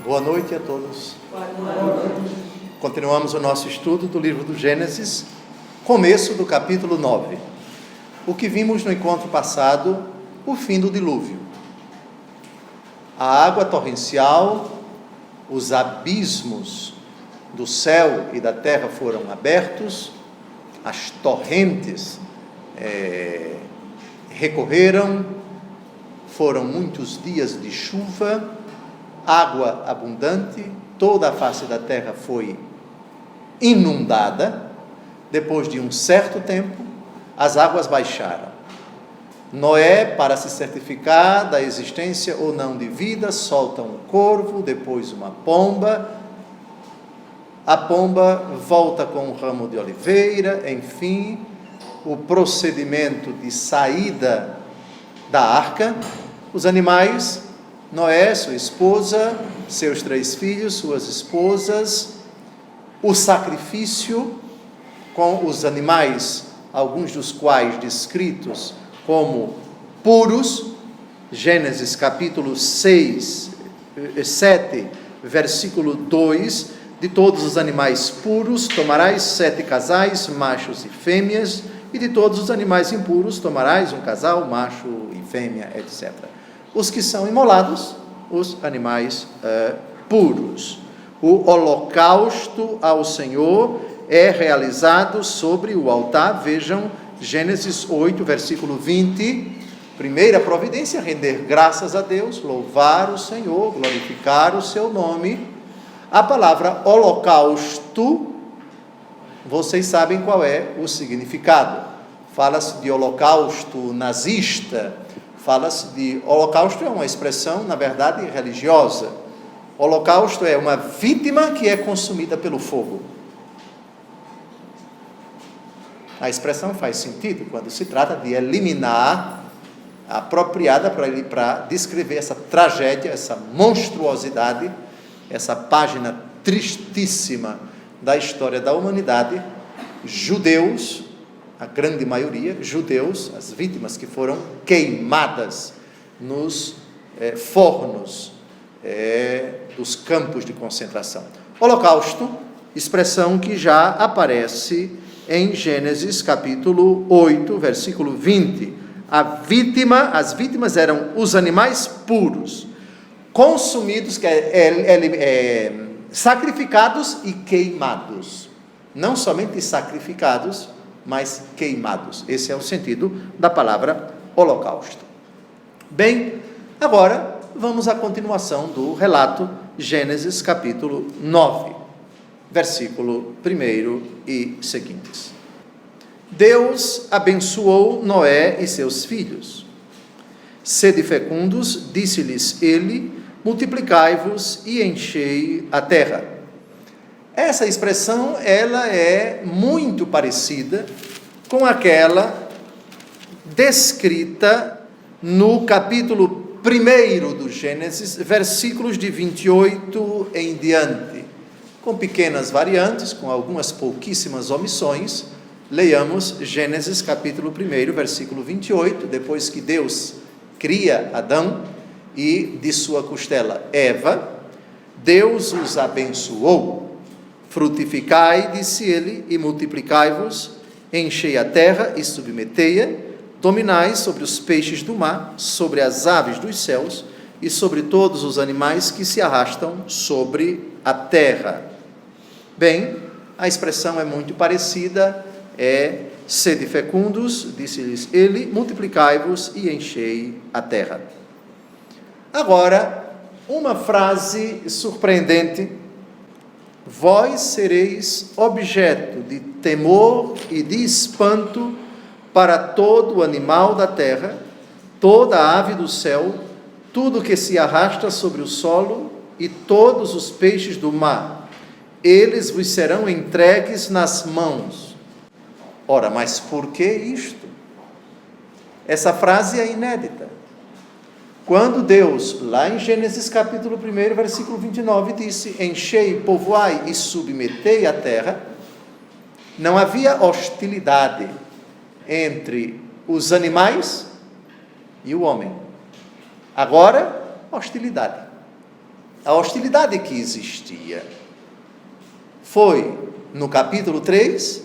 Boa noite a todos. Boa noite. Continuamos o nosso estudo do livro do Gênesis, começo do capítulo 9. O que vimos no encontro passado, o fim do dilúvio. A água torrencial, os abismos do céu e da terra foram abertos, as torrentes recorreram, foram muitos dias de chuva, água abundante, toda a face da terra foi inundada. Depois de um certo tempo, as águas baixaram. Noé, para se certificar da existência ou não de vida, solta um corvo, depois uma pomba. A pomba volta com um ramo de oliveira, enfim, o procedimento de saída da arca. Os animais, Noé, sua esposa, seus 3 filhos, suas esposas, o sacrifício com os animais, alguns dos quais descritos como puros, Gênesis capítulo 7, versículo 2, de todos os animais puros tomarás 7 casais, machos e fêmeas, e de todos os animais impuros tomarás um casal, macho e fêmea, etc. Os que são imolados, os animais puros. O holocausto ao Senhor é realizado sobre o altar. Vejam Gênesis 8, versículo 20. Primeira providência, render graças a Deus, louvar o Senhor, glorificar o seu nome. A palavra holocausto, vocês sabem qual é o significado. Fala-se de holocausto nazista, fala-se de... Holocausto é uma expressão, na verdade, religiosa. Holocausto é uma vítima que é consumida pelo fogo. A expressão faz sentido quando se trata de eliminar, apropriada para descrever essa tragédia, essa monstruosidade, essa página tristíssima da história da humanidade. Judeus, a grande maioria, judeus, as vítimas que foram queimadas nos fornos dos campos de concentração. Holocausto, expressão que já aparece em Gênesis capítulo 8, versículo 20. As vítimas eram os animais puros, consumidos, sacrificados e queimados. Não somente sacrificados, mas queimados. Esse é o sentido da palavra holocausto. Bem, agora vamos à continuação do relato, Gênesis capítulo 9, versículo 1 e seguintes. Deus abençoou Noé e seus filhos. Sede fecundos, disse-lhes ele, multiplicai-vos e enchei a terra. Essa expressão, ela é muito parecida com aquela descrita no capítulo 1 do Gênesis, versículos de 28 em diante. Com pequenas variantes, com algumas pouquíssimas omissões, leiamos Gênesis capítulo 1, versículo 28, depois que Deus cria Adão e de sua costela Eva, Deus os abençoou. Frutificai, disse ele, e multiplicai-vos, enchei a terra e submetei-a, dominai sobre os peixes do mar, sobre as aves dos céus e sobre todos os animais que se arrastam sobre a terra. Bem, a expressão é muito parecida, sede fecundos, disse-lhes ele, multiplicai-vos e enchei a terra. Agora, uma frase surpreendente: vós sereis objeto de temor e de espanto para todo animal da terra, toda ave do céu, tudo que se arrasta sobre o solo e todos os peixes do mar. Eles vos serão entregues nas mãos. Ora, mas por que isto? Essa frase é inédita. Quando Deus, lá em Gênesis capítulo 1, versículo 29, disse, enchei, povoai e submetei a terra, não havia hostilidade entre os animais e o homem. Agora, hostilidade. A hostilidade que existia foi, no capítulo 3,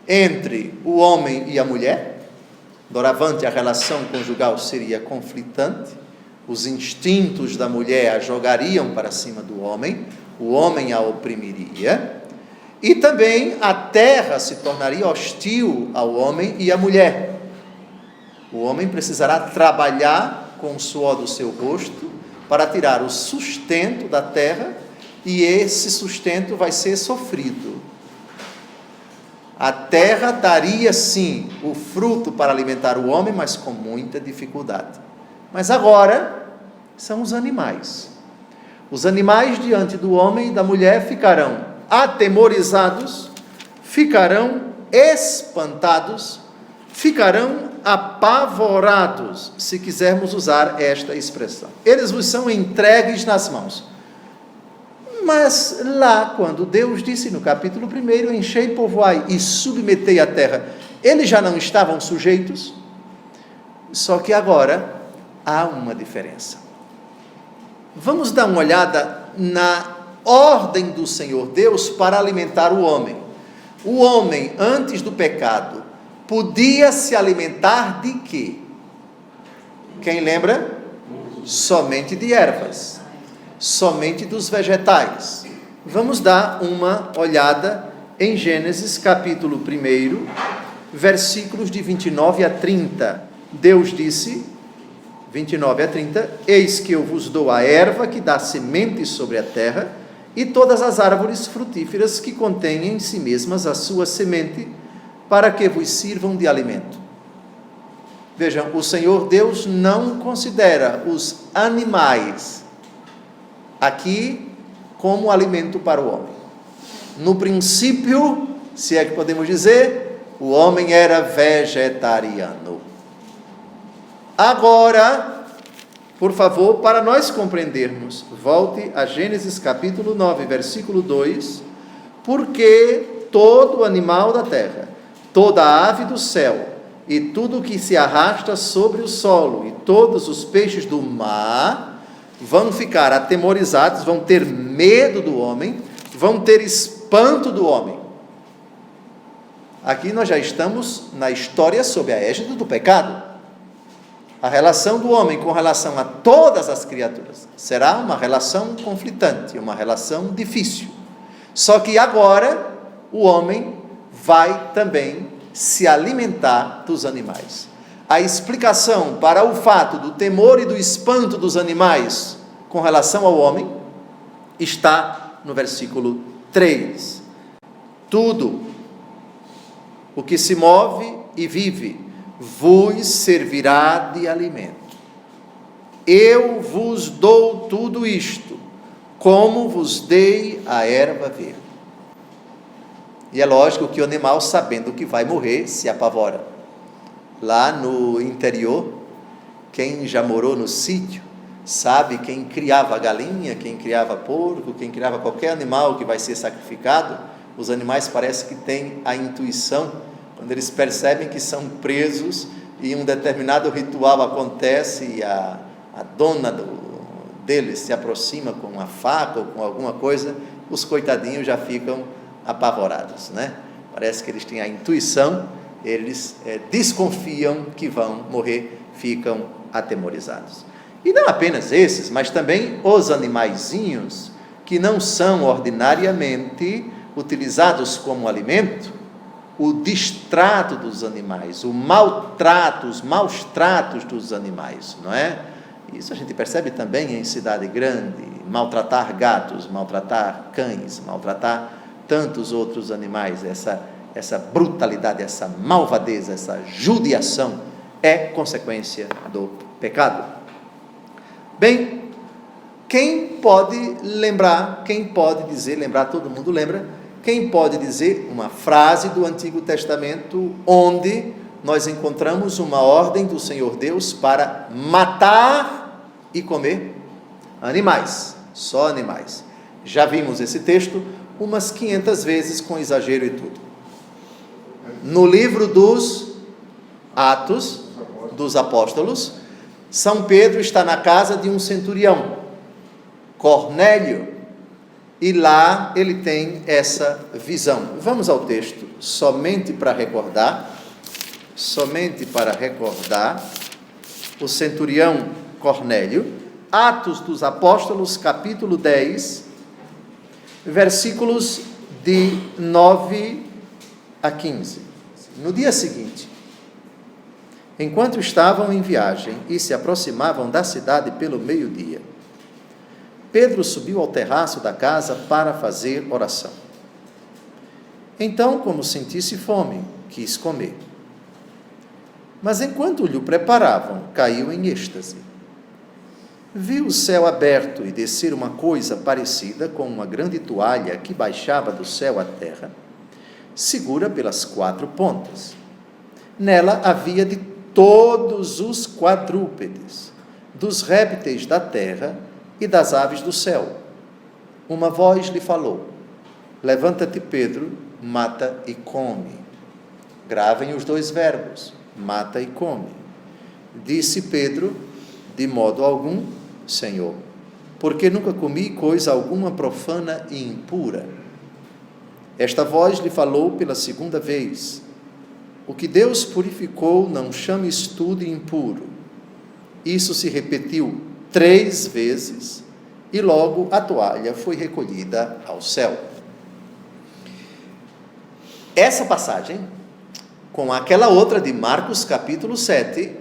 entre o homem e a mulher. Doravante a relação conjugal seria conflitante, os instintos da mulher a jogariam para cima do homem, o homem a oprimiria, e também a terra se tornaria hostil ao homem e à mulher. O homem precisará trabalhar com o suor do seu rosto para tirar o sustento da terra, e esse sustento vai ser sofrido. A terra daria sim o fruto para alimentar o homem, mas com muita dificuldade. Mas agora são os animais. Os animais diante do homem e da mulher ficarão atemorizados, ficarão espantados, ficarão apavorados, se quisermos usar esta expressão. Eles vos são entregues nas mãos. Mas lá, quando Deus disse no capítulo 1, enchei, povoai e submetei a terra, eles já não estavam sujeitos? Só que agora há uma diferença. Vamos dar uma olhada na ordem do Senhor Deus para alimentar o homem. O homem, antes do pecado, podia se alimentar de quê? Quem lembra? Somente de ervas. Somente dos vegetais. Vamos dar uma olhada em Gênesis capítulo 1, versículos de 29 a 30. Deus disse, 29 a 30, eis que eu vos dou a erva que dá semente sobre a terra, e todas as árvores frutíferas que contêm em si mesmas a sua semente, para que vos sirvam de alimento. Vejam, o Senhor Deus não considera os animais aqui como alimento para o homem. No princípio, se é que podemos dizer, o homem era vegetariano. Agora, por favor, para nós compreendermos, volte a Gênesis capítulo 9, versículo 2, porque todo animal da terra, toda ave do céu, e tudo que se arrasta sobre o solo, e todos os peixes do mar, vão ficar atemorizados, vão ter medo do homem, vão ter espanto do homem. Aqui nós já estamos na história sob a égide do pecado. A relação do homem com relação a todas as criaturas será uma relação conflitante, uma relação difícil. Só que agora o homem vai também se alimentar dos animais. A explicação para o fato do temor e do espanto dos animais com relação ao homem está no versículo 3. Tudo o que se move e vive vos servirá de alimento. Eu vos dou tudo isto, como vos dei a erva verde. E é lógico que o animal, sabendo que vai morrer, se apavora. Lá no interior, quem já morou no sítio, sabe, quem criava galinha, quem criava porco, quem criava qualquer animal que vai ser sacrificado, os animais parecem que têm a intuição, quando eles percebem que são presos e um determinado ritual acontece e a dona deles se aproxima com uma faca ou com alguma coisa, os coitadinhos já ficam apavorados, né? Parece que eles têm a intuição, eles desconfiam que vão morrer, ficam atemorizados. E não apenas esses, mas também os animaizinhos que não são ordinariamente utilizados como alimento, o destrato dos animais, o maltrato, os maus tratos dos animais, não é? Isso a gente percebe também em cidade grande, maltratar gatos, maltratar cães, maltratar tantos outros animais, essa brutalidade, essa malvadeza, essa judiação é consequência do pecado. Bem, quem pode lembrar, todo mundo lembra, quem pode dizer uma frase do Antigo Testamento onde nós encontramos uma ordem do Senhor Deus para matar e comer animais, só animais. Já vimos esse texto umas 500 vezes com exagero e tudo. No livro dos Atos dos Apóstolos, São Pedro está na casa de um centurião, Cornélio, e lá ele tem essa visão. Vamos ao texto, somente para recordar, o centurião Cornélio, Atos dos Apóstolos, capítulo 10, versículos de 9 a 15. No dia seguinte, enquanto estavam em viagem e se aproximavam da cidade pelo meio-dia, Pedro subiu ao terraço da casa para fazer oração. Então, como sentisse fome, quis comer. Mas enquanto lhe preparavam, caiu em êxtase. Viu o céu aberto e descer uma coisa parecida com uma grande toalha que baixava do céu à terra, segura pelas 4 pontas. Nela havia de todos os quadrúpedes, dos répteis da terra e das aves do céu. Uma voz lhe falou: levanta-te, Pedro, mata e come. Gravem os 2 verbos, mata e come. Disse Pedro: de modo algum, Senhor, porque nunca comi coisa alguma profana e impura. Esta voz lhe falou pela 2ª vez: o que Deus purificou, não chames tu de impuro. Isso se repetiu 3 vezes, e logo a toalha foi recolhida ao céu. Essa passagem, com aquela outra de Marcos capítulo 7,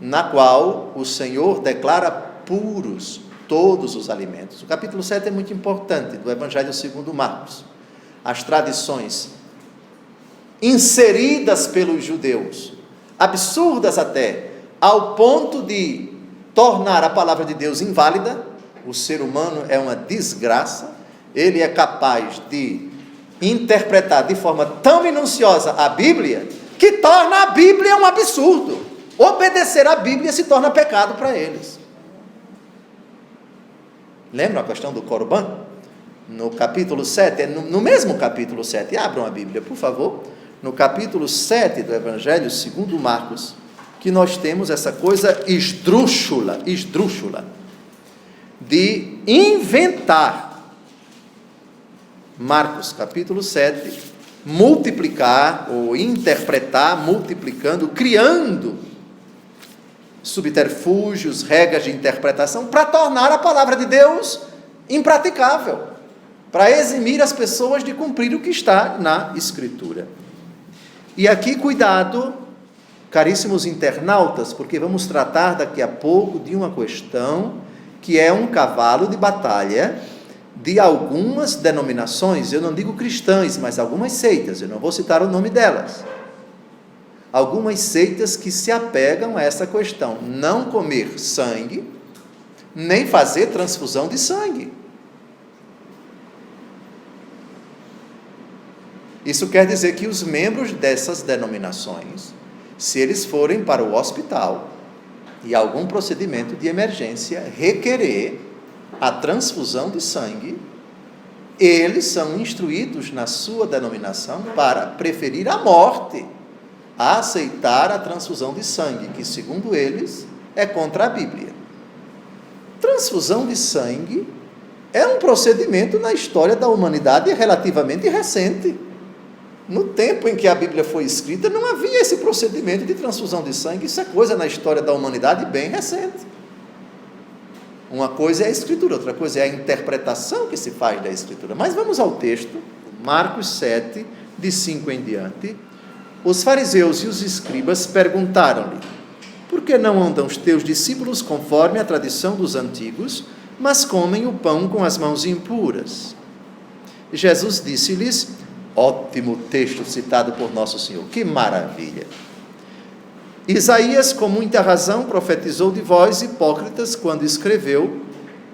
na qual o Senhor declara puros todos os alimentos. O capítulo 7 é muito importante, do Evangelho segundo Marcos. As tradições inseridas pelos judeus, absurdas até, ao ponto de tornar a palavra de Deus inválida. O ser humano é uma desgraça, ele é capaz de interpretar de forma tão minuciosa a Bíblia, que torna a Bíblia um absurdo. Obedecer à Bíblia se torna pecado para eles. Lembram a questão do Corban? No capítulo 7, no mesmo capítulo 7, abram a Bíblia, por favor, no capítulo 7 do Evangelho segundo Marcos, que nós temos essa coisa esdrúxula, de inventar. Marcos capítulo 7, multiplicar ou interpretar, multiplicando, criando subterfúgios, regras de interpretação para tornar a palavra de Deus impraticável, para eximir as pessoas de cumprir o que está na Escritura. E aqui, cuidado, caríssimos internautas, porque vamos tratar daqui a pouco de uma questão que é um cavalo de batalha de algumas denominações, eu não digo cristãs, mas algumas seitas, eu não vou citar o nome delas. Algumas seitas que se apegam a essa questão: não comer sangue, nem fazer transfusão de sangue. Isso quer dizer que os membros dessas denominações, se eles forem para o hospital e algum procedimento de emergência requerer a transfusão de sangue, eles são instruídos na sua denominação para preferir a morte a aceitar a transfusão de sangue, que segundo eles é contra a Bíblia. Transfusão de sangue é um procedimento na história da humanidade relativamente recente. No tempo em que a Bíblia foi escrita, não havia esse procedimento de transfusão de sangue. Isso é coisa na história da humanidade bem recente. Uma coisa é a Escritura, outra coisa é a interpretação que se faz da Escritura. Mas vamos ao texto, Marcos 7, de 5 em diante. Os fariseus e os escribas perguntaram-lhe: por que não andam os teus discípulos conforme a tradição dos antigos, mas comem o pão com as mãos impuras? Jesus disse-lhes: ótimo texto citado por Nosso Senhor, que maravilha! Isaías, com muita razão, profetizou de vós, hipócritas, quando escreveu: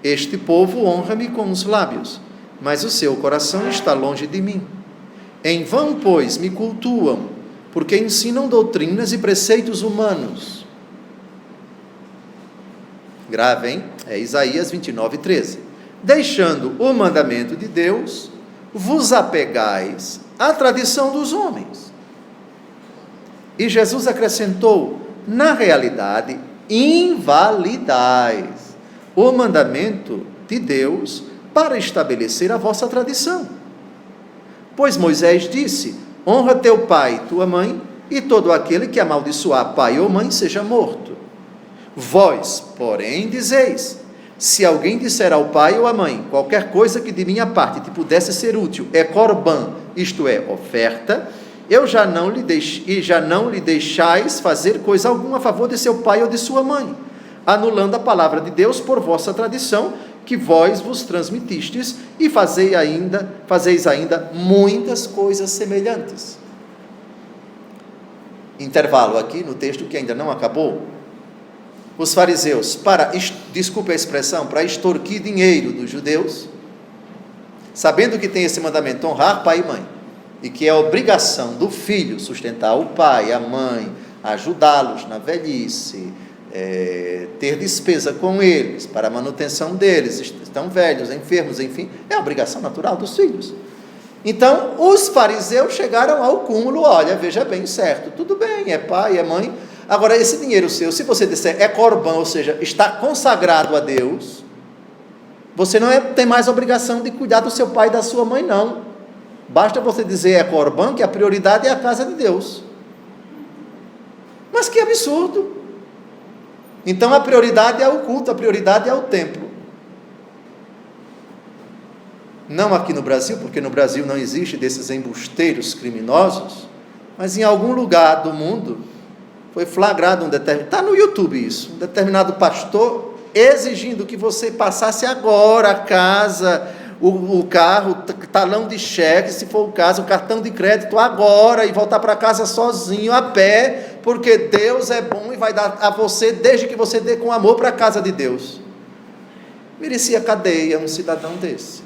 este povo honra-me com os lábios, mas o seu coração está longe de mim. Em vão, pois, me cultuam, porque ensinam doutrinas e preceitos humanos. Gravem, é Isaías 29:13. Deixando o mandamento de Deus, vos apegais à tradição dos homens. E Jesus acrescentou: na realidade, invalidais o mandamento de Deus para estabelecer a vossa tradição. Pois Moisés disse: honra teu pai e tua mãe, e todo aquele que amaldiçoar pai ou mãe seja morto. Vós, porém, dizeis: se alguém disser ao pai ou à mãe, qualquer coisa que de minha parte te pudesse ser útil é corbã, isto é, oferta, já não lhe deixais fazer coisa alguma a favor de seu pai ou de sua mãe, anulando a palavra de Deus por vossa tradição, que vós vos transmitistes, e fazeis ainda muitas coisas semelhantes. Intervalo aqui no texto que ainda não acabou. Os fariseus, desculpe a expressão, para extorquir dinheiro dos judeus, sabendo que tem esse mandamento, honrar pai e mãe, e que é obrigação do filho sustentar o pai, a mãe, ajudá-los na velhice, ter despesa com eles, para a manutenção deles, estão velhos, enfermos, enfim, é a obrigação natural dos filhos. Então, os fariseus chegaram ao cúmulo: olha, veja bem, certo, tudo bem, é pai, é mãe, agora esse dinheiro seu, se você disser é corbã, ou seja, está consagrado a Deus, você não tem mais obrigação de cuidar do seu pai e da sua mãe, não. Basta você dizer é corbã, que a prioridade é a casa de Deus. Mas que absurdo! Então a prioridade é o culto, a prioridade é o templo. Não aqui no Brasil, porque no Brasil não existe desses embusteiros criminosos, mas em algum lugar do mundo foi flagrado está no YouTube isso, um determinado pastor exigindo que você passasse agora a casa, o carro, talão de cheque, se for o caso, o cartão de crédito agora, e voltar para casa sozinho, a pé, porque Deus é bom e vai dar a você, desde que você dê com amor para a casa de Deus. Merecia cadeia um cidadão desse.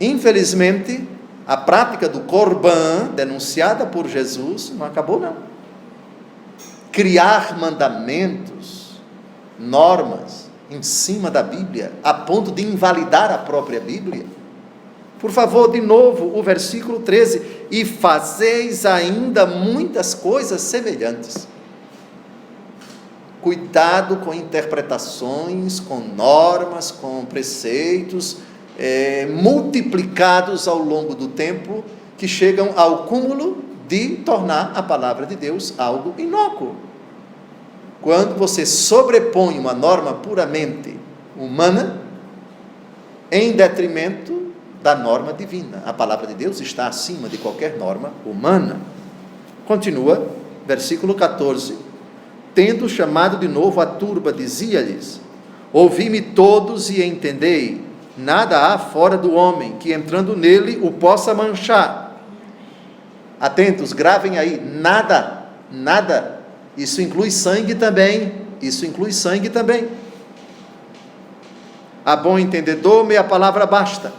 Infelizmente, a prática do corbã, denunciada por Jesus, não acabou não. Criar mandamentos, normas, em cima da Bíblia, a ponto de invalidar a própria Bíblia. Por favor, de novo, o versículo 13: e fazeis ainda muitas coisas semelhantes. Cuidado com interpretações, com normas, com preceitos, multiplicados ao longo do tempo, que chegam ao cúmulo de tornar a palavra de Deus algo inócuo. Quando você sobrepõe uma norma puramente humana em detrimento da norma divina, a palavra de Deus está acima de qualquer norma humana. Continua, versículo 14: tendo chamado de novo a turba, dizia-lhes: ouvi-me todos e entendei, nada há fora do homem que entrando nele o possa manchar. Atentos, gravem aí, nada, isso inclui sangue também, A bom entendedor, meia palavra basta.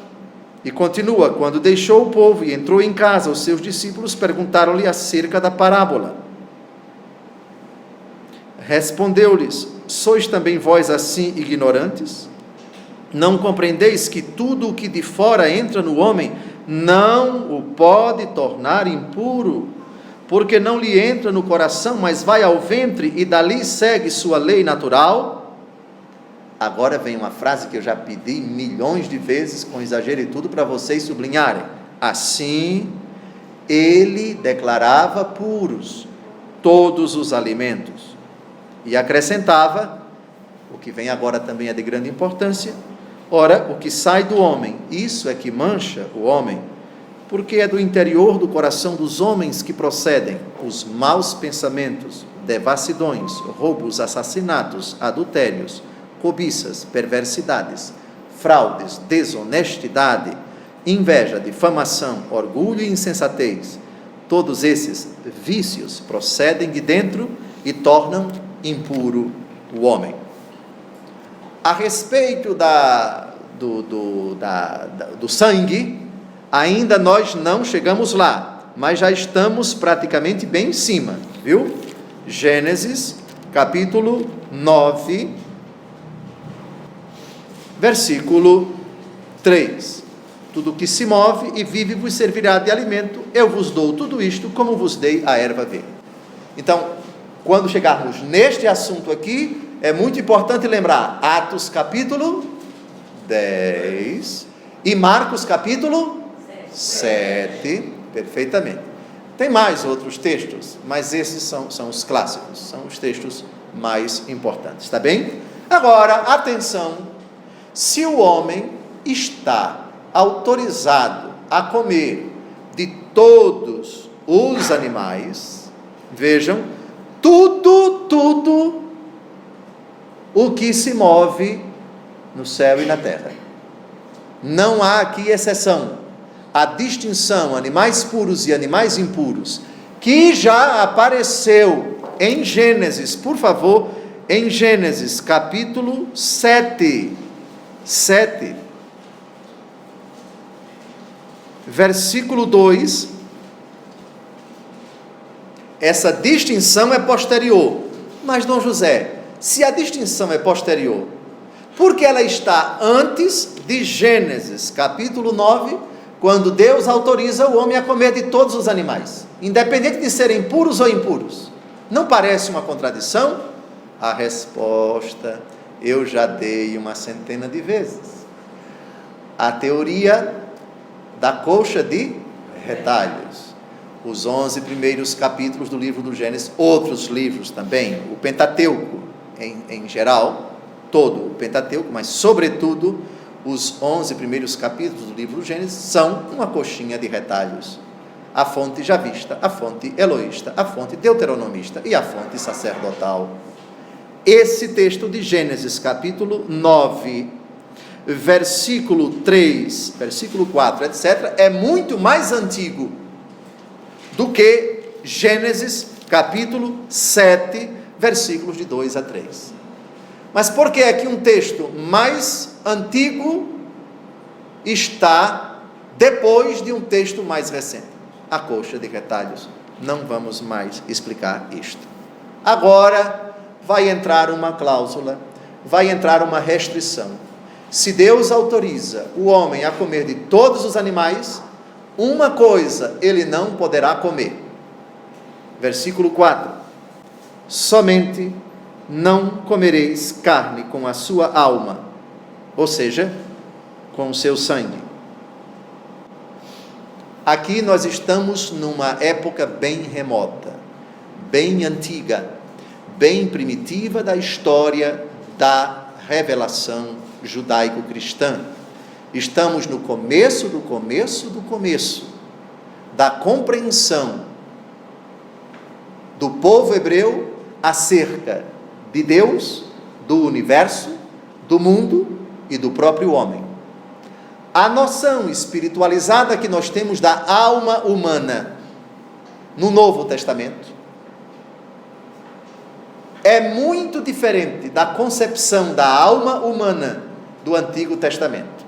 E continua: quando deixou o povo e entrou em casa, os seus discípulos perguntaram-lhe acerca da parábola. Respondeu-lhes: sois também vós assim ignorantes? Não compreendeis que tudo o que de fora entra no homem não o pode tornar impuro, porque não lhe entra no coração, mas vai ao ventre e dali segue sua lei natural? Agora vem uma frase que eu já pedi milhões de vezes, com exagero e tudo, para vocês sublinharem: assim ele declarava puros todos os alimentos, e acrescentava, o que vem agora também é de grande importância: ora, o que sai do homem, isso é que mancha o homem, porque é do interior do coração dos homens que procedem os maus pensamentos, devassidões, roubos, assassinatos, adultérios, cobiças, perversidades, fraudes, desonestidade, inveja, difamação, orgulho e insensatez. Todos esses vícios procedem de dentro e tornam impuro o homem. A respeito do sangue, ainda nós não chegamos lá, mas já estamos praticamente bem em cima, viu? Gênesis, capítulo 9, versículo 3. Tudo que se move e vive vos servirá de alimento, eu vos dou tudo isto como vos dei a erva verde. Então, quando chegarmos neste assunto aqui, é muito importante lembrar Atos capítulo 10 e Marcos capítulo 7, perfeitamente. Tem mais outros textos, mas esses são os clássicos, são os textos mais importantes, está bem? Agora, atenção, se o homem está autorizado a comer de todos os animais, vejam, tudo o que se move no céu e na terra. Não há aqui exceção. A distinção animais puros e animais impuros, que já apareceu em Gênesis, por favor, em Gênesis capítulo 7, versículo 2, essa distinção é posterior. Mas, Dom José, se a distinção é posterior, por que ela está antes de Gênesis capítulo 9, quando Deus autoriza o homem a comer de todos os animais, independente de serem puros ou impuros? Não parece uma contradição? A resposta eu já dei uma centena de vezes. A teoria da colcha de retalhos. Os 11 primeiros capítulos do livro do Gênesis, outros livros também, o Pentateuco em geral, todo o Pentateuco, mas sobretudo os 11 primeiros capítulos do livro do Gênesis são uma coxinha de retalhos. A fonte javista, a fonte eloísta, a fonte deuteronomista e a fonte sacerdotal. Esse texto de Gênesis capítulo 9, versículo 3, versículo 4, etc., é muito mais antigo do que Gênesis capítulo 7, versículos de 2 a 3. Mas por que é que um texto mais antigo está depois de um texto mais recente? A colcha de retalhos. Não vamos mais explicar isto. Agora vai entrar uma cláusula, vai entrar uma restrição. Se Deus autoriza o homem a comer de todos os animais, uma coisa ele não poderá comer. Versículo 4: somente não comereis carne com a sua alma, ou seja, com o seu sangue. Aqui nós estamos numa época bem remota, bem antiga, bem primitiva da história da revelação judaico-cristã. Estamos no começo da compreensão do povo hebreu acerca de Deus, do universo, do mundo e do próprio homem. A noção espiritualizada que nós temos da alma humana no Novo Testamento é muito diferente da concepção da alma humana do Antigo Testamento.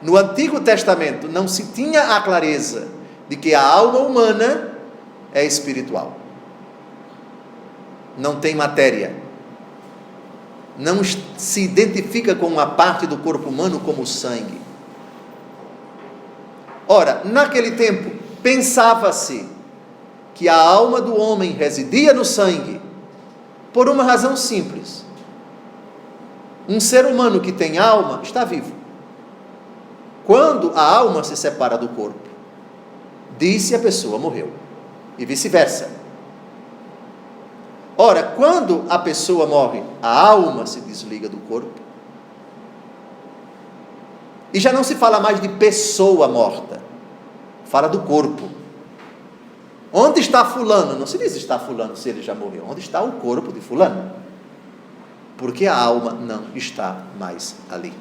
No Antigo Testamento não se tinha a clareza de que a alma humana é espiritual. Não tem matéria. Não se identifica com uma parte do corpo humano como o sangue. Ora, naquele tempo, pensava-se que a alma do homem residia no sangue, por uma razão simples. Um ser humano que tem alma está vivo. Quando a alma se separa do corpo, diz-se a pessoa morreu, e vice-versa. Ora, quando a pessoa morre, a alma se desliga do corpo, e já não se fala mais de pessoa morta, fala do corpo. Onde está fulano? Não se diz está fulano se ele já morreu. Onde está o corpo de fulano? Porque a alma não está mais ali.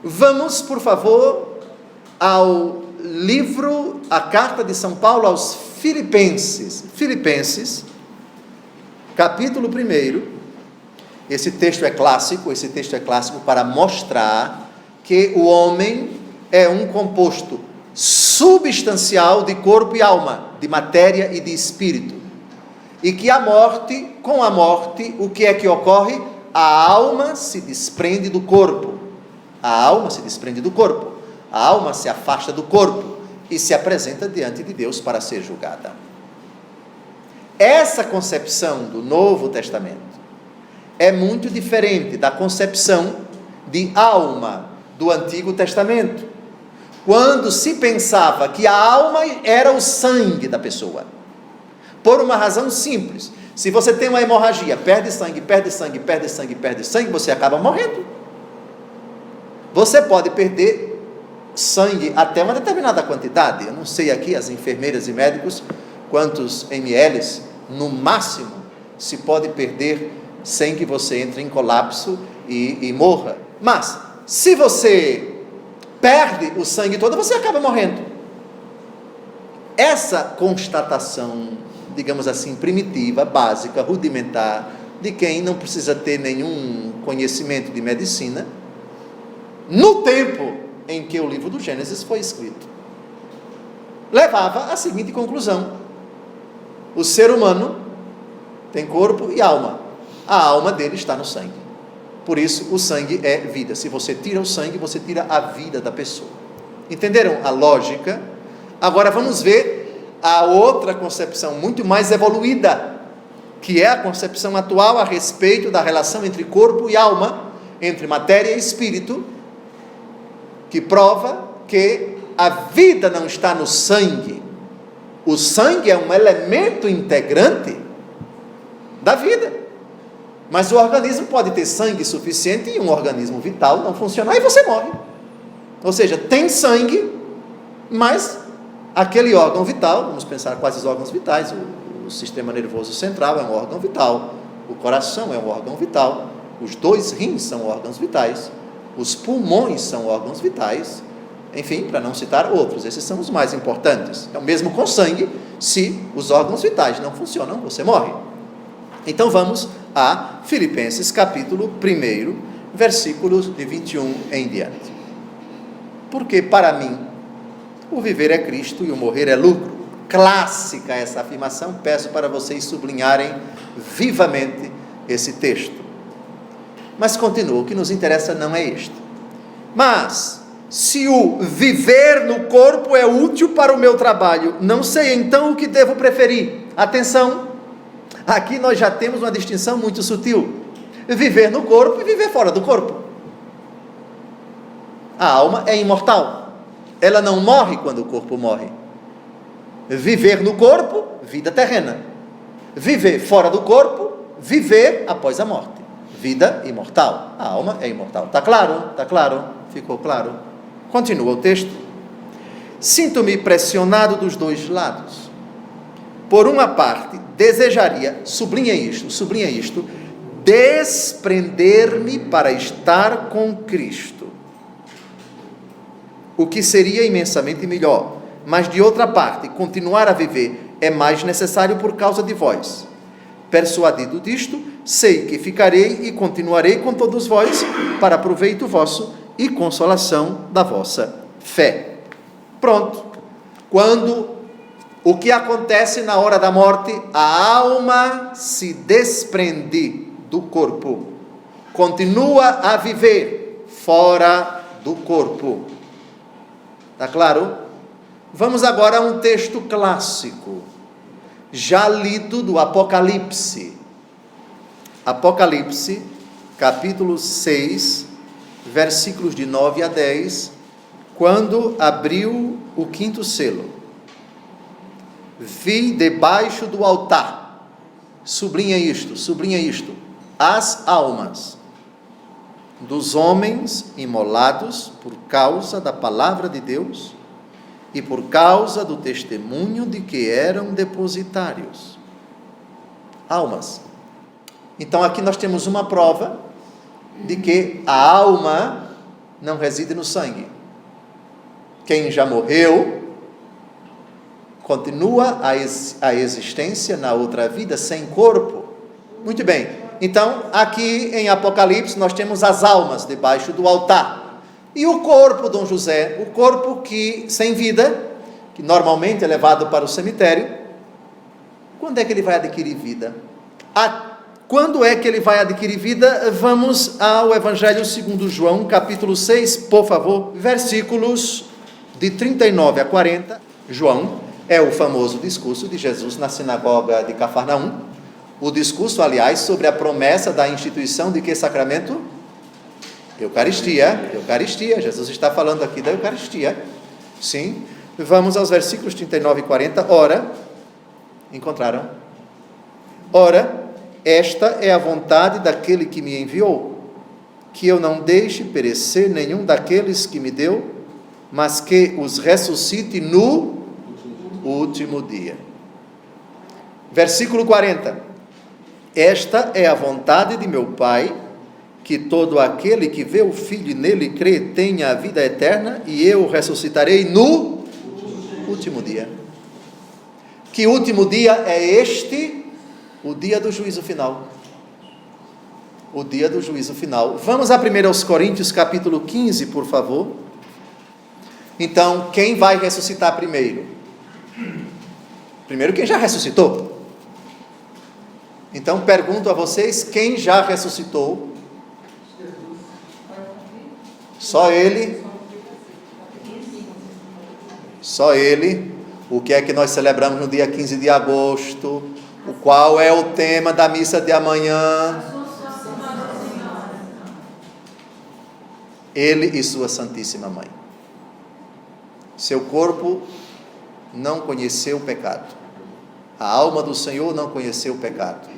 Vamos, por favor, ao livro, a carta de São Paulo aos Filipenses. Filipenses, capítulo 1. Esse texto é clássico para mostrar que o homem é um composto substancial de corpo e alma, de matéria e de espírito. E que com a morte, o que é que ocorre? A alma se desprende do corpo. A alma se afasta do corpo e se apresenta diante de Deus para ser julgada. Essa concepção do Novo Testamento é muito diferente da concepção de alma do Antigo Testamento, quando se pensava que a alma era o sangue da pessoa, por uma razão simples. Se você tem uma hemorragia, perde sangue, você acaba morrendo. Você pode perder sangue até uma determinada quantidade. Eu não sei aqui, as enfermeiras e médicos, quantos ml no máximo se pode perder sem que você entre em colapso e morra. Mas, se você perde o sangue todo, você acaba morrendo. Essa constatação, digamos assim, primitiva, básica, rudimentar, de quem não precisa ter nenhum conhecimento de medicina, no tempo em que o livro do Gênesis foi escrito, levava à seguinte conclusão: o ser humano tem corpo e alma. A alma dele está no sangue. Por isso, o sangue é vida. Se você tira o sangue, você tira a vida da pessoa. Entenderam a lógica? Agora vamos ver a outra concepção muito mais evoluída, que é a concepção atual a respeito da relação entre corpo e alma, entre matéria e espírito, que prova que a vida não está no sangue. O sangue é um elemento integrante da vida. Mas o organismo pode ter sangue suficiente e um organismo vital não funcionar e você morre. Ou seja, tem sangue, mas aquele órgão vital, vamos pensar quais os órgãos vitais, o sistema nervoso central é um órgão vital, o coração é um órgão vital, os 2 rins são órgãos vitais, os pulmões são órgãos vitais, enfim, para não citar outros, esses são os mais importantes. Então, mesmo com sangue, se os órgãos vitais não funcionam, você morre. Então vamos a Filipenses capítulo 1, versículos de 21 em diante. Porque para mim o viver é Cristo e o morrer é lucro. Clássica essa afirmação, peço para vocês sublinharem vivamente esse texto. Mas continua, o que nos interessa não é isto. Mas, se o viver no corpo é útil para o meu trabalho, não sei então o que devo preferir. Atenção! Aqui nós já temos uma distinção muito sutil: viver no corpo e viver fora do corpo. A alma é imortal, ela não morre quando o corpo morre. Viver no corpo, vida terrena. Viver fora do corpo, viver após a morte, vida imortal. A alma é imortal. Está claro? Está claro? Ficou claro? Continua o texto. Sinto-me pressionado dos 2 lados. Por uma parte, desejaria, sublinha isto, desprender-me para estar com Cristo, o que seria imensamente melhor, mas de outra parte, continuar a viver é mais necessário por causa de vós. Persuadido disto, sei que ficarei e continuarei com todos vós, para proveito vosso e consolação da vossa fé. Pronto. O que acontece na hora da morte? A alma se desprende do corpo, continua a viver fora do corpo. Está claro? Vamos agora a um texto clássico, já lido, do Apocalipse. Apocalipse, capítulo 6, versículos de 9 a 10, quando abriu o 5º selo. Vi debaixo do altar, sublinha isto, as almas dos homens imolados por causa da palavra de Deus e por causa do testemunho de que eram depositários. Almas. Então aqui nós temos uma prova de que a alma não reside no sangue. Quem já morreu continua a existência na outra vida sem corpo. Muito bem, então aqui em Apocalipse nós temos as almas debaixo do altar, e o corpo, Dom José, o corpo que sem vida, que normalmente é levado para o cemitério, quando é que ele vai adquirir vida? Quando é que ele vai adquirir vida? Vamos ao Evangelho segundo João, capítulo 6, por favor, versículos de 39 a 40. João é o famoso discurso de Jesus na sinagoga de Cafarnaum, o discurso, aliás, sobre a promessa da instituição de que sacramento? Eucaristia. Jesus está falando aqui da Eucaristia. Sim. Vamos aos versículos 39 e 40. Ora, encontraram? Ora, esta é a vontade daquele que me enviou, que eu não deixe perecer nenhum daqueles que me deu, mas que os ressuscite no último dia. Versículo 40. Esta é a vontade de meu Pai, que todo aquele que vê o Filho e nele crê tenha a vida eterna, e eu o ressuscitarei no último dia. Que último dia é este? O dia do juízo final. O dia do juízo final. Vamos a 1 Coríntios capítulo 15, por favor. Então, quem vai ressuscitar primeiro? Primeiro quem já ressuscitou. Então, pergunto a vocês, quem já ressuscitou? Só Ele? Só Ele. O que é que nós celebramos no dia 15 de agosto? Qual é o tema da missa de amanhã? Ele e sua Santíssima Mãe. Seu corpo não conheceu o pecado. A alma do Senhor não conheceu o pecado.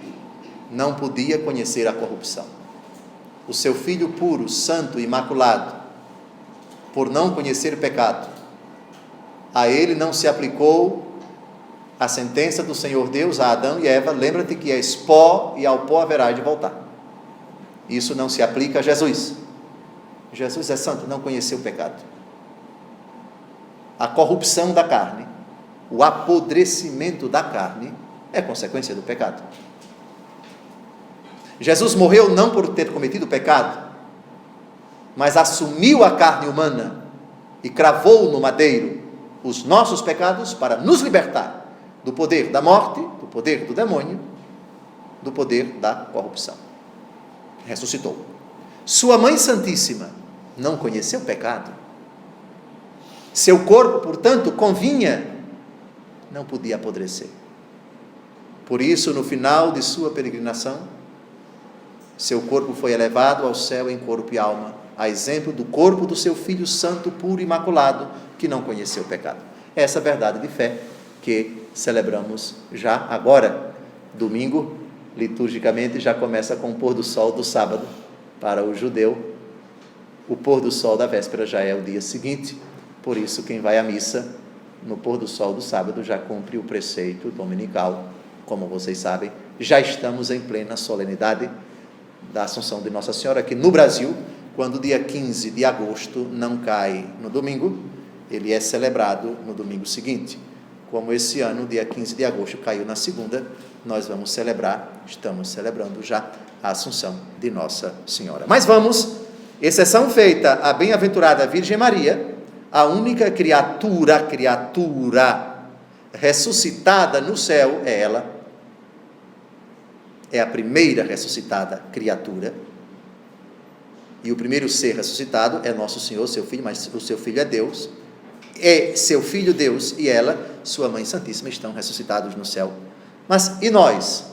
Não podia conhecer a corrupção. O seu Filho puro, santo, imaculado, por não conhecer o pecado, a ele não se aplicou a sentença do Senhor Deus a Adão e Eva: lembra-te que és pó e ao pó haverás de voltar. Isso não se aplica a Jesus. Jesus é santo, não conheceu o pecado. A corrupção da carne, o apodrecimento da carne é consequência do pecado. Jesus morreu não por ter cometido pecado, mas assumiu a carne humana e cravou no madeiro os nossos pecados para nos libertar do poder da morte, do poder do demônio, do poder da corrupção. Ressuscitou. Sua Mãe Santíssima não conheceu o pecado. Seu corpo, portanto, não podia apodrecer. Por isso, no final de sua peregrinação, seu corpo foi elevado ao céu em corpo e alma, a exemplo do corpo do seu Filho Santo, puro e imaculado, que não conheceu o pecado. Essa verdade de fé que celebramos já agora. Domingo, liturgicamente, já começa com o pôr do sol do sábado. Para o judeu, o pôr do sol da véspera já é o dia seguinte. Por isso, quem vai à missa no pôr do sol do sábado já cumpre o preceito dominical. Como vocês sabem, já estamos em plena solenidade da Assunção de Nossa Senhora, que no Brasil, quando o dia 15 de agosto não cai no domingo, ele é celebrado no domingo seguinte. Como esse ano, dia 15 de agosto, caiu na segunda, nós estamos celebrando já a Assunção de Nossa Senhora. Mas vamos, exceção feita à bem-aventurada Virgem Maria, a única criatura ressuscitada no céu é ela. É a primeira ressuscitada criatura. E o primeiro ser ressuscitado é nosso Senhor, seu Filho, mas o seu Filho é Deus. É seu Filho Deus e ela, sua Mãe Santíssima, estão ressuscitados no céu. Mas e nós?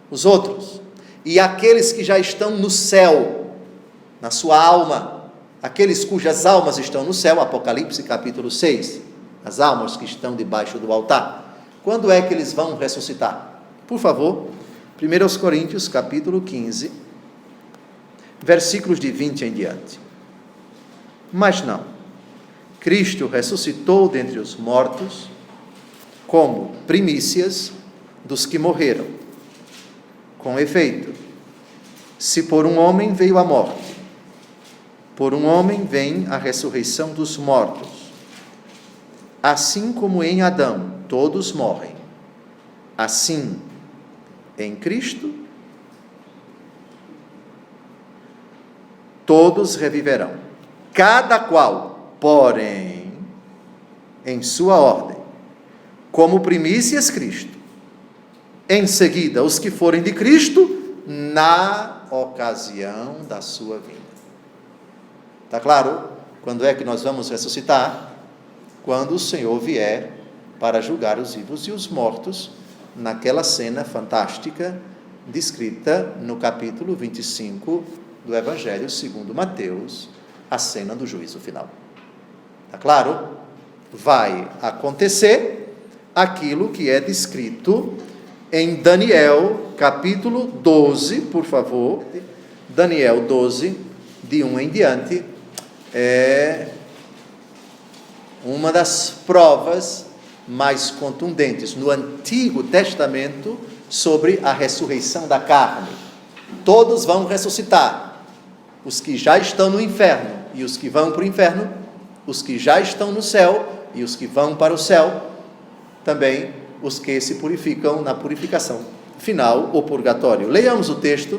Os outros? E aqueles que já estão no céu, na sua alma, aqueles cujas almas estão no céu, Apocalipse capítulo 6, as almas que estão debaixo do altar, quando é que eles vão ressuscitar? Por favor, 1 Coríntios capítulo 15, versículos de 20 em diante. Mas não, Cristo ressuscitou dentre os mortos como primícias dos que morreram. Com efeito, se por um homem veio a morte, por um homem vem a ressurreição dos mortos. Assim como em Adão todos morrem, assim em Cristo todos reviverão, cada qual, porém, em sua ordem, como primícias Cristo, em seguida os que forem de Cristo, na ocasião da sua vinda. Está claro? Quando é que nós vamos ressuscitar? Quando o Senhor vier para julgar os vivos e os mortos, naquela cena fantástica descrita no capítulo 25 do Evangelho segundo Mateus, a cena do juízo final. Está claro? Vai acontecer aquilo que é descrito em Daniel, capítulo 12, por favor. Daniel 12, de 1 em diante, é uma das provas mais contundentes no Antigo Testamento sobre a ressurreição da carne. Todos vão ressuscitar, os que já estão no inferno e os que vão para o inferno, os que já estão no céu e os que vão para o céu, também os que se purificam na purificação final, o purgatório. Leiamos o texto,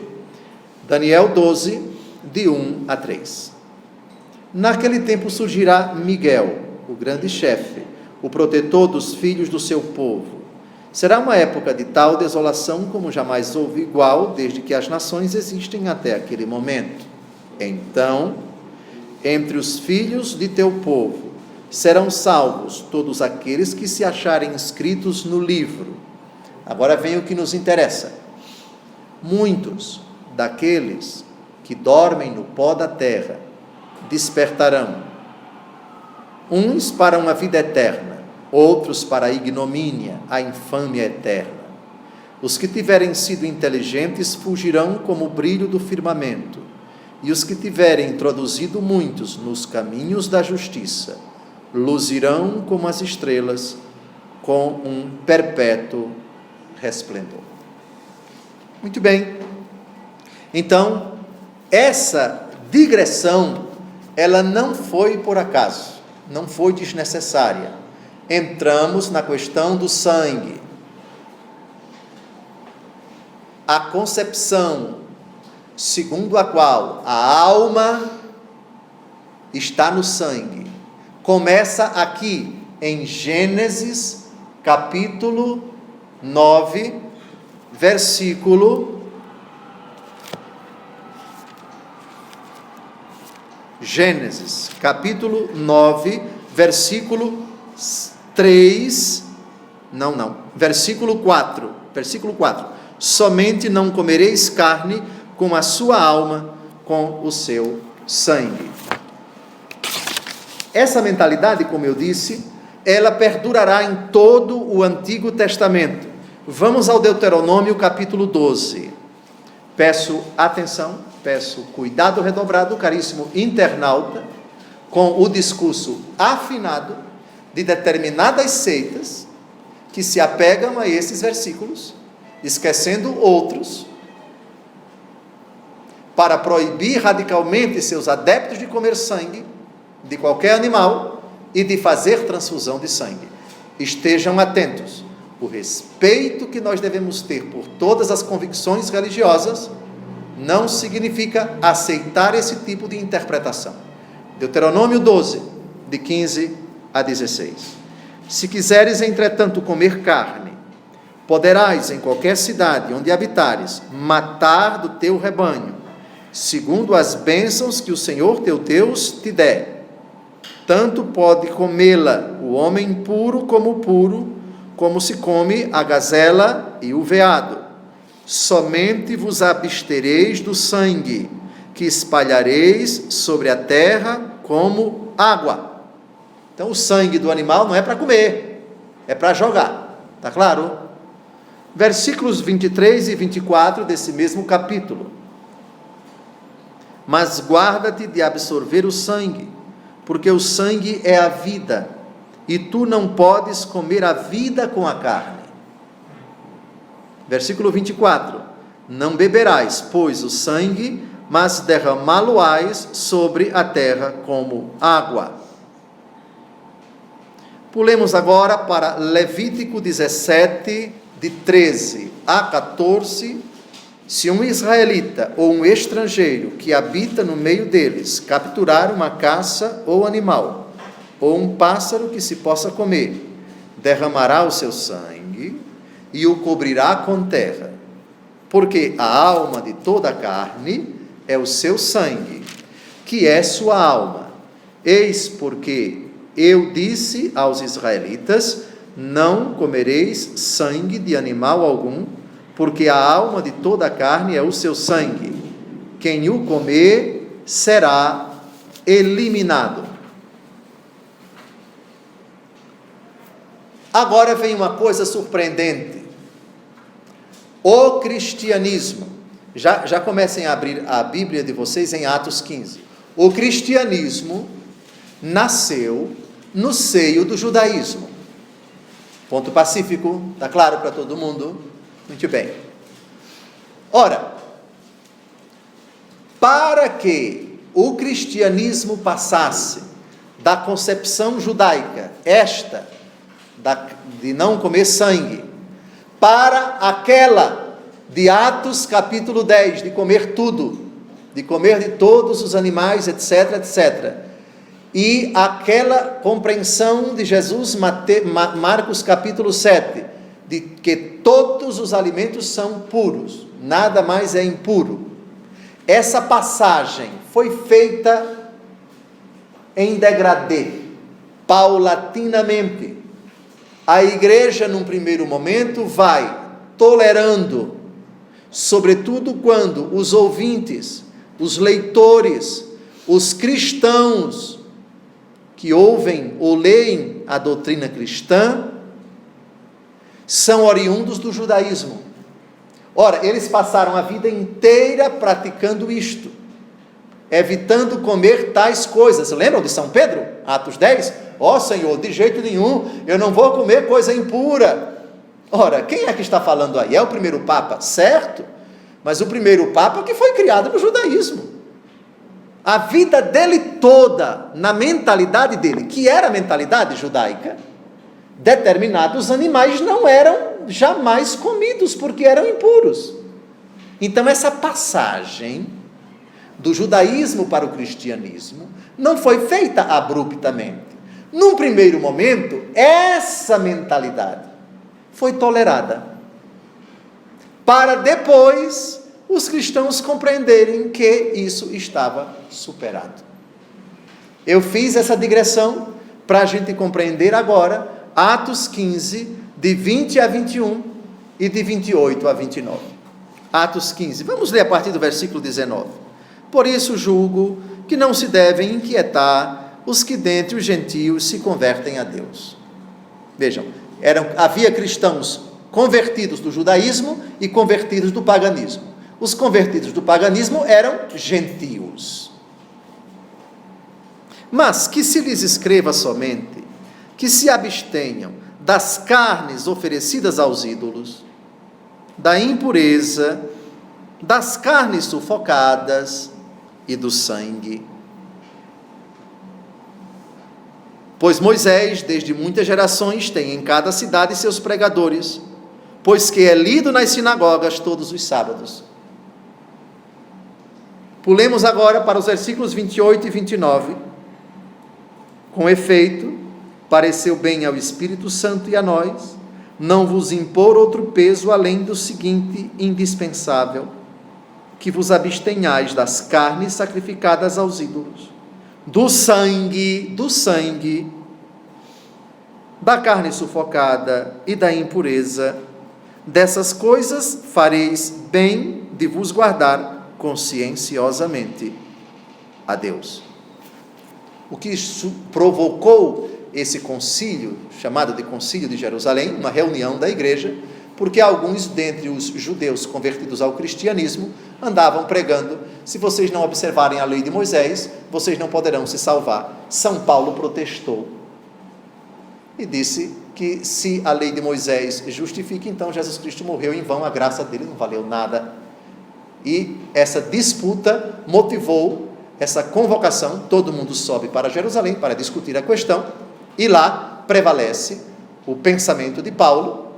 Daniel 12, de 1 a 3. Naquele tempo surgirá Miguel, o grande chefe, o protetor dos filhos do seu povo. Será uma época de tal desolação como jamais houve igual, desde que as nações existem até aquele momento. Então, entre os filhos de teu povo, serão salvos todos aqueles que se acharem inscritos no livro. Agora vem o que nos interessa. Muitos daqueles que dormem no pó da terra despertarão, uns para uma vida eterna, outros para a ignomínia, a infâmia eterna. Os que tiverem sido inteligentes fugirão como o brilho do firmamento, e os que tiverem introduzido muitos nos caminhos da justiça, luzirão como as estrelas, com um perpétuo resplendor. Muito bem. Então, essa digressão, ela não foi por acaso, não foi desnecessária. Entramos na questão do sangue. A concepção segundo a qual a alma está no sangue começa aqui em Gênesis capítulo 9, versículo Gênesis, capítulo 9, versículo 3, versículo 4, somente não comereis carne com a sua alma, com o seu sangue. Essa mentalidade, como eu disse, ela perdurará em todo o Antigo Testamento. Vamos ao Deuteronômio, capítulo 12. Peço atenção, peço cuidado redobrado, caríssimo internauta, com o discurso afinado de determinadas seitas que se apegam a esses versículos, esquecendo outros, para proibir radicalmente seus adeptos de comer sangue de qualquer animal e de fazer transfusão de sangue. Estejam atentos. O respeito que nós devemos ter por todas as convicções religiosas não significa aceitar esse tipo de interpretação. Deuteronômio 12, de 15 a 16. Se quiseres, entretanto, comer carne, poderás em qualquer cidade onde habitares matar do teu rebanho, segundo as bênçãos que o Senhor teu Deus te der. Tanto pode comê-la o homem puro, como se come a gazela e o veado. Somente vos abstereis do sangue, que espalhareis sobre a terra como água. Então o sangue do animal não é para comer, é para jogar, está claro? Versículos 23 e 24 desse mesmo capítulo. Mas guarda-te de absorver o sangue, porque o sangue é a vida, e tu não podes comer a vida com a carne. Versículo 24. Não beberás, pois, o sangue, mas derramá-lo-ás sobre a terra como água. Pulemos agora para Levítico 17, de 13 a 14. Se um israelita ou um estrangeiro que habita no meio deles capturar uma caça ou animal, ou um pássaro que se possa comer, derramará o seu sangue e o cobrirá com terra, porque a alma de toda a carne é o seu sangue, que é sua alma. Eis porque eu disse aos israelitas: não comereis sangue de animal algum, porque a alma de toda a carne é o seu sangue. quem o comer será eliminado. Agora vem uma coisa surpreendente. O cristianismo, já comecem a abrir a Bíblia de vocês em Atos 15. O cristianismo nasceu no seio do judaísmo. Ponto pacífico, está claro para todo mundo? Muito bem. Ora, para que o cristianismo passasse da concepção judaica, de não comer sangue, para aquela de Atos capítulo 10, de comer tudo, de comer de todos os animais, etc, etc. E aquela compreensão de Jesus, Marcos capítulo 7, de que todos os alimentos são puros, nada mais é impuro. Essa passagem foi feita em degradê, paulatinamente. A igreja, num primeiro momento, vai tolerando, sobretudo quando os ouvintes, os leitores, os cristãos que ouvem ou leem a doutrina cristã, são oriundos do judaísmo. Ora, eles passaram a vida inteira praticando isto, evitando comer tais coisas. Lembram de São Pedro? Atos 10? Ó Senhor, de jeito nenhum, eu não vou comer coisa impura. Ora, quem é que está falando aí? É o primeiro Papa? Certo, mas o primeiro Papa que foi criado no judaísmo. A vida dele toda, na mentalidade dele, que era a mentalidade judaica, determinados animais não eram jamais comidos, porque eram impuros. Então essa passagem do judaísmo para o cristianismo não foi feita abruptamente. Num primeiro momento, essa mentalidade foi tolerada, para depois os cristãos compreenderem que isso estava superado. Eu fiz essa digressão para a gente compreender agora Atos 15, de 20 a 21 e de 28 a 29. Atos 15, vamos ler a partir do versículo 19. Por isso julgo que não se devem inquietar os que dentre os gentios se convertem a Deus. Vejam, havia cristãos convertidos do judaísmo e convertidos do paganismo. Os convertidos do paganismo eram gentios. Mas que se lhes escreva somente que se abstenham das carnes oferecidas aos ídolos, da impureza, das carnes sufocadas e do sangue. Pois Moisés, desde muitas gerações, tem em cada cidade seus pregadores, pois que é lido nas sinagogas todos os sábados. Pulemos agora para os versículos 28 e 29. Com efeito, pareceu bem ao Espírito Santo e a nós, não vos impor outro peso além do seguinte indispensável, que vos abstenhais das carnes sacrificadas aos ídolos, do sangue, da carne sufocada e da impureza. Dessas coisas fareis bem de vos guardar conscienciosamente a Deus. O que provocou esse concílio, chamado de Concílio de Jerusalém, uma reunião da igreja, porque alguns dentre os judeus convertidos ao cristianismo andavam pregando: se vocês não observarem a lei de Moisés, vocês não poderão se salvar. São Paulo protestou e disse que se a lei de Moisés justifica, então Jesus Cristo morreu em vão, a graça dele não valeu nada. E essa disputa motivou essa convocação. Todo mundo sobe para Jerusalém para discutir a questão, e lá prevalece o pensamento de Paulo,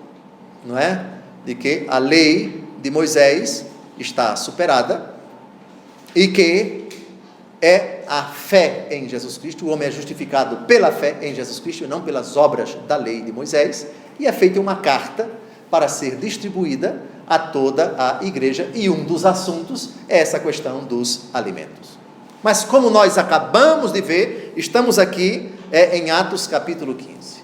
não é? De que a lei de Moisés está superada e que é a fé em Jesus Cristo. O homem é justificado pela fé em Jesus Cristo e não pelas obras da lei de Moisés, e é feita uma carta para ser distribuída a toda a igreja, e um dos assuntos é essa questão dos alimentos. Mas como nós acabamos de ver, estamos aqui em Atos capítulo 15.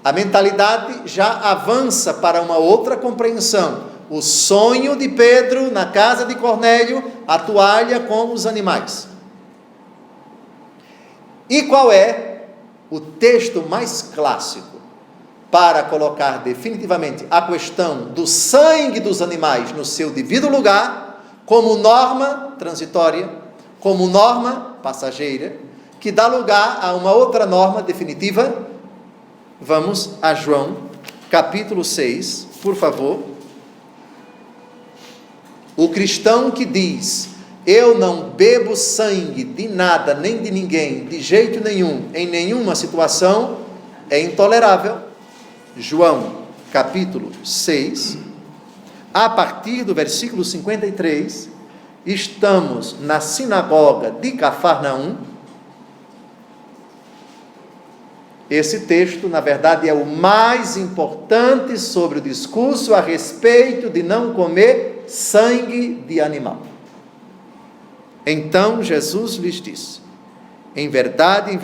A mentalidade já avança para uma outra compreensão. o sonho de Pedro na casa de Cornélio, a toalha com os animais. E qual é o texto mais clássico para colocar definitivamente a questão do sangue dos animais no seu devido lugar, como norma transitória, como norma passageira, que dá lugar a uma outra norma definitiva? Vamos a João, capítulo 6, por favor. O cristão que diz: eu não bebo sangue de nada, nem de ninguém, de jeito nenhum, em nenhuma situação, é intolerável. João, capítulo 6, a partir do versículo 53, estamos na sinagoga de Cafarnaum. Esse texto, na verdade, é o mais importante sobre o discurso a respeito de não comer sangue de animal. Então Jesus lhes disse: em verdade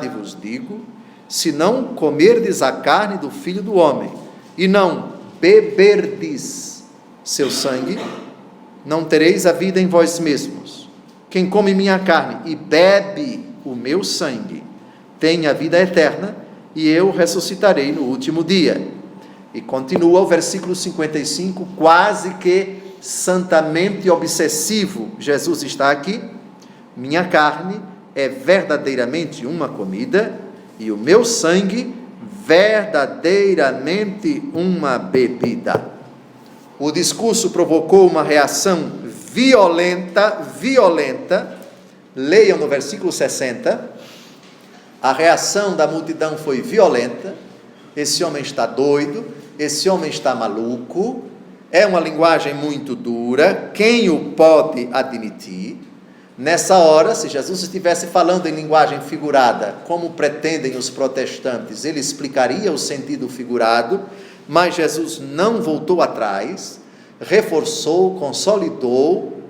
vos digo, se não comerdes a carne do Filho do Homem, e não beberdes seu sangue, não tereis a vida em vós mesmos. Quem come minha carne e bebe o meu sangue, tem a vida eterna, e eu ressuscitarei no último dia. E continua o versículo 55, quase que santamente obsessivo. Jesus está aqui: minha carne é verdadeiramente uma comida, e o meu sangue verdadeiramente uma bebida. O discurso provocou uma reação violenta. Leiam no versículo 60, a reação da multidão foi violenta. Esse homem está doido, esse homem está maluco, é uma linguagem muito dura, quem o pode admitir? Nessa hora, se Jesus estivesse falando em linguagem figurada, como pretendem os protestantes, ele explicaria o sentido figurado, mas Jesus não voltou atrás, reforçou, consolidou,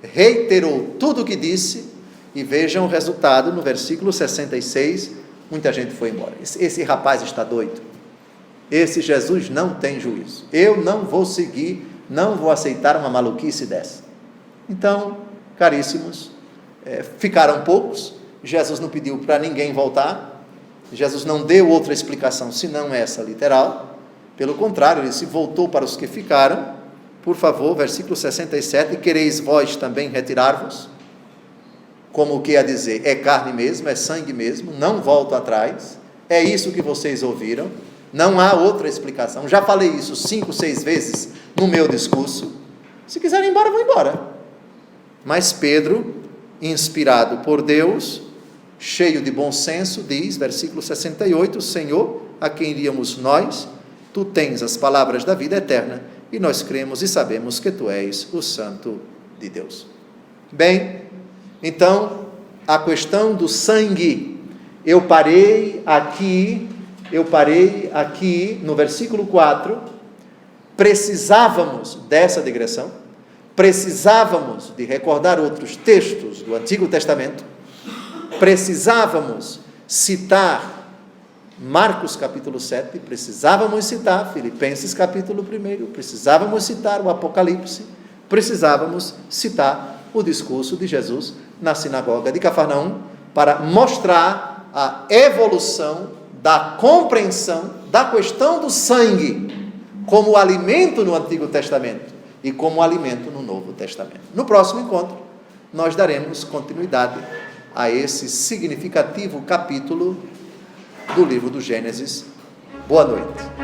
reiterou tudo o que disse, e vejam o resultado no versículo 66, muita gente foi embora. Esse rapaz está doido, esse Jesus não tem juízo, eu não vou seguir, não vou aceitar uma maluquice dessa. Então, caríssimos, ficaram poucos. Jesus não pediu para ninguém voltar, Jesus não deu outra explicação senão essa literal, pelo contrário, ele se voltou para os que ficaram. Por favor, versículo 67, quereis vós também retirar-vos? Como que a dizer, é carne mesmo, é sangue mesmo, não volto atrás, é isso que vocês ouviram, não há outra explicação. Já falei isso 5, 6 vezes no meu discurso, se quiserem ir embora, vão embora. Mas Pedro, inspirado por Deus, cheio de bom senso, diz, versículo 68, Senhor, a quem iríamos nós? Tu tens as palavras da vida eterna, e nós cremos e sabemos que tu és o Santo de Deus. Bem, então, a questão do sangue, eu parei aqui no versículo 4, precisávamos dessa digressão, precisávamos de recordar outros textos do Antigo Testamento, precisávamos citar Marcos capítulo 7, precisávamos citar Filipenses capítulo 1, precisávamos citar o Apocalipse, precisávamos citar o discurso de Jesus na sinagoga de Cafarnaum, para mostrar a evolução da compreensão da questão do sangue como alimento no Antigo Testamento e como alimento no Novo Testamento. No próximo encontro, nós daremos continuidade a esse significativo capítulo do livro do Gênesis. Boa noite.